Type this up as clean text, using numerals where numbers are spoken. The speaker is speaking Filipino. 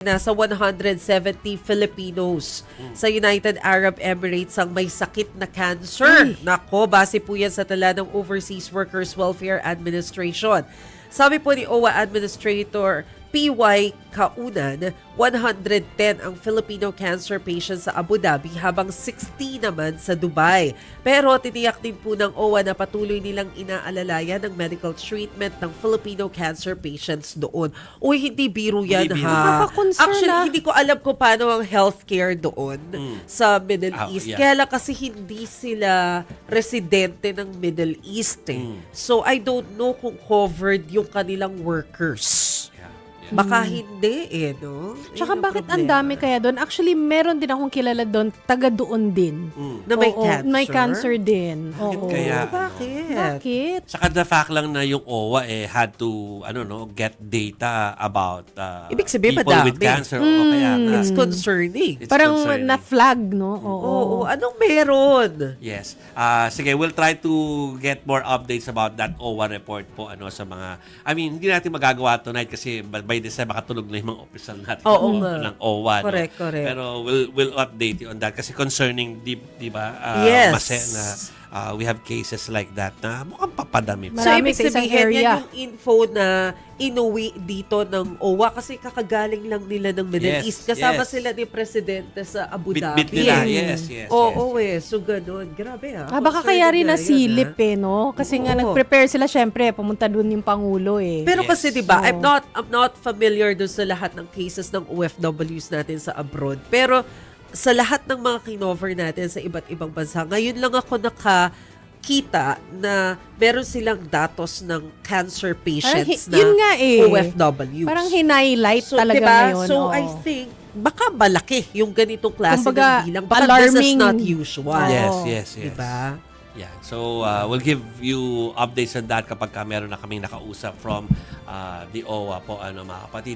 Nasa 170 Filipinos sa United Arab Emirates ang may sakit na cancer. Nako, base po yan sa tala ng Overseas Workers Welfare Administration. Sabi po ni OWA Administrator PY Kaunan, 110 ang Filipino cancer patients sa Abu Dhabi habang 60 naman sa Dubai. Pero tiniyak din po ng OWA na patuloy nilang inaalalayan ng medical treatment ng Filipino cancer patients doon. Uy, hindi biro yan Hindi biro. ha. Nakaka-concern Actually, na. hindi ko alam kung paano ang healthcare doon sa Middle East. Yeah. Kaya lang kasi hindi sila residente ng Middle East eh. So, I don't know kung covered yung kanilang workers. Baka hindi eh, no? Yun Tsaka ang bakit ang problema. dami kaya doon? Actually, meron din akong kilala doon, taga doon din. Na may Oo, cancer? may cancer din. Oo. kaya? Bakit? Bakit? Saka the fact lang na yung OWA had to get data about Ibig sabihin, people with madami. cancer. Oo, kaya nga. It's concerning. It's Parang concerning. na-flag, no? Oo. Oo, anong meron? Yes. Sige, we'll try to get more updates about that OWA report po sa mga hindi natin magagawa tonight kasi by this time makatulog na yung mga official natin Oo nga. ng OWA. Correct, no? correct. Pero we'll update you on that kasi concerning, di ba? Yes. Mase na we have cases like that na mukhang papadami. So, Marami ibig sa isang sabihin, area. yan yung info na inuwi dito ng OWA kasi kakagaling lang nila ng Middle Yes, East. Kasama yes. sila ni Presidente sa Abu Dhabi. Bit nila. eh. Yes. Oo, eh. So, ganun. Grabe ah. Baka Concerning kaya rin nga nasilip yun, no? Kasi nga Oo. nag-prepare sila, syempre, pumunta doon yung Pangulo eh. Pero Yes. kasi 'di ba, Oo. I'm not familiar doon sa lahat ng cases ng OFWs natin sa abroad. Pero sa lahat ng mga kinover natin sa iba't ibang bansa, ngayon lang ako nakakita na meron silang datos ng cancer patients na yun nga eh. OFWs. Parang hinighlight So, talaga diba? ngayon. So, oo. I think baka malaki yung ganitong klase Kumbaga, ng bilang. Baka this is alarming. not usual. Yes. Diba? Yeah. So, we'll give you updates on that kapag meron na kaming nakausap from the OWA po, mga kapatid.